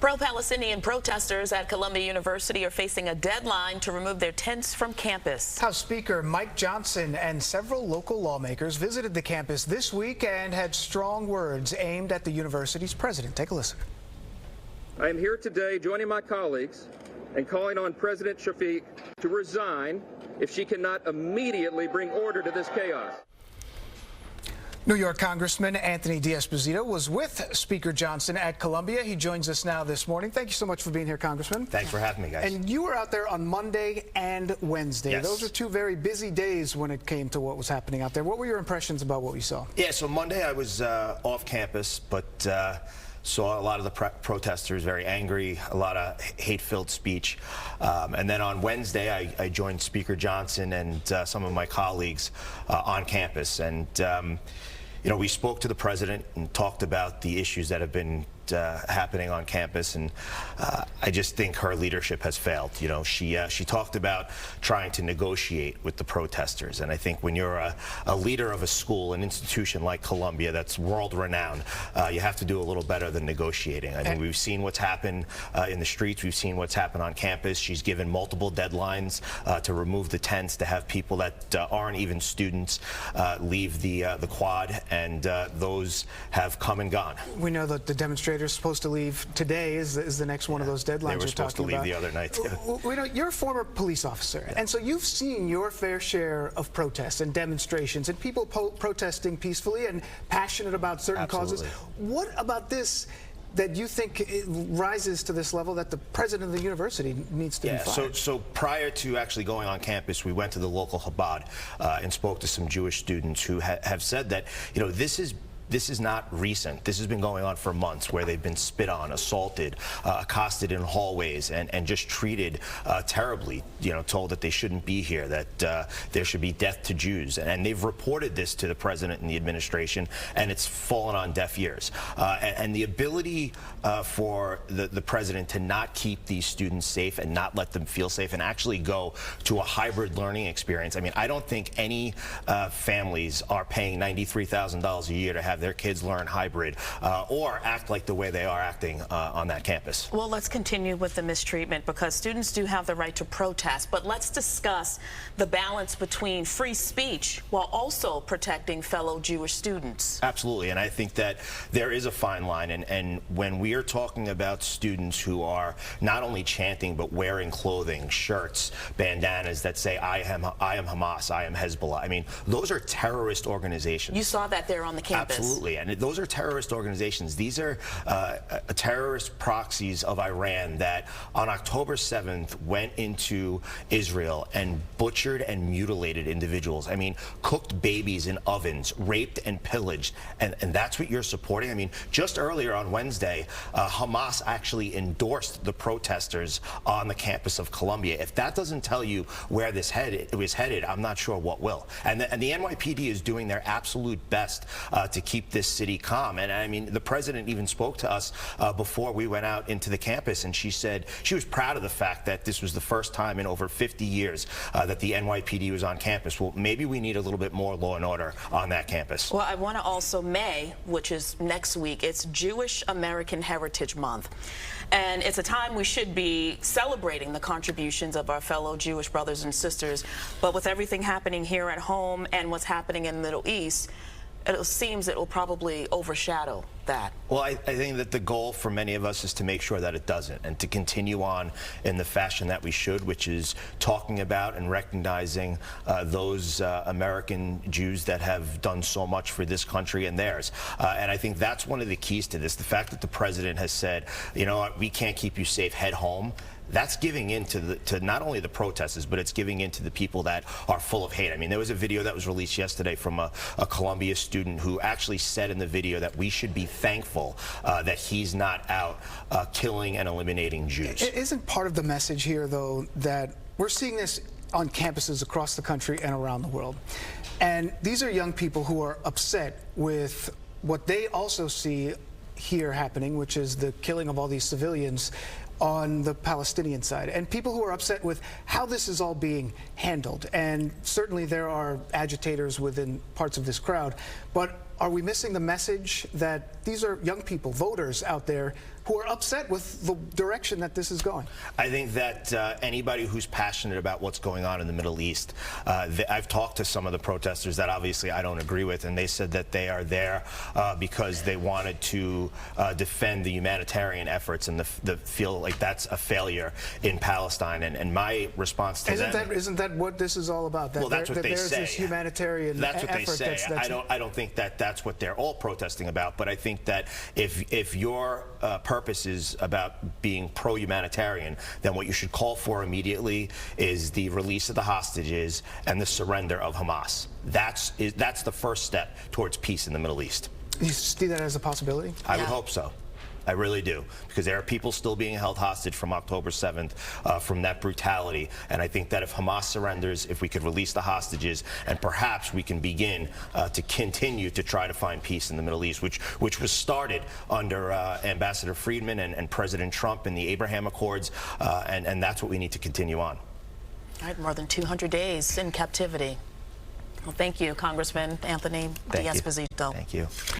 Pro-Palestinian protesters at Columbia University are facing a deadline to remove their tents from campus. House Speaker Mike Johnson and several local lawmakers visited the campus this week and had strong words aimed at the university's president. Take a listen. I am here today joining my colleagues and calling on President Shafiq to resign if she cannot immediately bring order to this chaos. New York Congressman Anthony D'Esposito was with Speaker Johnson at Columbia. He joins us now this morning. Thank you so much for being here, Congressman. Thanks for having me, guys. And you were out there on Monday and Wednesday. Yes. Those are two very busy days when it came to what was happening out there. What were your impressions about what we saw? Yeah, so Monday I was off campus, but saw a lot of the protesters very angry, a lot of hate-filled speech. And then on Wednesday, I joined Speaker Johnson and some of my colleagues on campus. And you know, we spoke to the president and talked about the issues that have been happening on campus, and I just think her leadership has failed. You know, she talked about trying to negotiate with the protesters, and I think when you're a leader of a school, an institution like Columbia that's world-renowned, you have to do a little better than negotiating. I mean, we've seen what's happened in the streets. We've seen what's happened on campus. She's given multiple deadlines to remove the tents, to have people that aren't even students leave the quad, and those have come and gone. We know that the demonstrators supposed to leave today is the next one of those deadlines. They were supposed to leave the other night. You know, you're a former police officer, and so you've seen your fair share of protests and demonstrations and people protesting peacefully and passionate about certain causes. What about this that you think it rises to this level that the president of the university needs to be fired? So prior to actually going on campus, we went to the local Chabad and spoke to some Jewish students who have said that, you know, this is not recent. This has been going on for months, where they've been spit on, assaulted, accosted in hallways, and just treated terribly. You know, told that they shouldn't be here, that there should be death to Jews. And they've reported this to the president and the administration, and it's fallen on deaf ears. And the ability for the president to not keep these students safe and not let them feel safe and actually go to a hybrid learning experience. I mean, I don't think any families are paying $93,000 a year to have their kids learn hybrid or act like the way they are acting on that campus. Well, let's continue with the mistreatment, because students do have the right to protest, but let's discuss the balance between free speech while also protecting fellow Jewish students. Absolutely, and I think that there is a fine line, and when we are talking about students who are not only chanting but wearing clothing, shirts, bandanas that say I am Hamas, I am Hezbollah. I mean, those are terrorist organizations. You saw that there on the campus. Absolutely, and those are terrorist organizations. These are terrorist proxies of Iran that on October 7th went into Israel and butchered and mutilated individuals. I mean, cooked babies in ovens, raped and pillaged, and that's what you're supporting? I mean, just earlier on Wednesday, Hamas actually endorsed the protesters on the campus of Columbia. If that doesn't tell you where this was headed, I'm not sure what will. And the NYPD is doing their absolute best to keep this city calm. And I mean, the president even spoke to us before we went out into the campus, and she said she was proud of the fact that this was the first time in over 50 years that the NYPD was on campus. Well, maybe we need a little bit more law and order on that campus. Well, I want to also, May, which is next week, it's Jewish American Heritage Month. And it's a time we should be celebrating the contributions of our fellow Jewish brothers and sisters. But with everything happening here at home and what's happening in the Middle East, it seems it will probably overshadow that. Well, I think that the goal for many of us is to make sure that it doesn't, and to continue on in the fashion that we should, which is talking about and recognizing those American Jews that have done so much for this country and theirs. And I think that's one of the keys to this. The fact that the president has said, you know what, we can't keep you safe, head home. That's giving in to not only the protesters, but it's giving in to the people that are full of hate. I mean, there was a video that was released yesterday from a Columbia student who actually said in the video that we should be thankful that he's not out killing and eliminating Jews. Isn't part of the message here, though, that we're seeing this on campuses across the country and around the world? And these are young people who are upset with what they also see here happening, which is the killing of all these civilians on the Palestinian side, and people who are upset with how this is all being handled. And certainly there are agitators within parts of this crowd, but are we missing the message that these are young people, voters out there, who are upset with the direction that this is going? I think that anybody who's passionate about what's going on in the Middle East, I've talked to some of the protesters that obviously I don't agree with, and they said that they are there because they wanted to defend the humanitarian efforts and feel like that's a failure in Palestine. And my response to isn't that what this is all about? That well, that's what they there's say. This humanitarian that's what effort they say. I don't think that that's what they're all protesting about, but I think that if your purpose is about being pro-humanitarian, then what you should call for immediately is the release of the hostages and the surrender of Hamas. That's the first step towards peace in the Middle East. You see that as a possibility? I would hope so. I really do, because there are people still being held hostage from October 7th, from that brutality. And I think that if Hamas surrenders, if we could release the hostages, and perhaps we can begin to continue to try to find peace in the Middle East, which was started under Ambassador Friedman and President Trump in the Abraham Accords, and that's what we need to continue on. All right, more than 200 days in captivity. Well, thank you, Congressman Anthony D'Esposito. Thank you.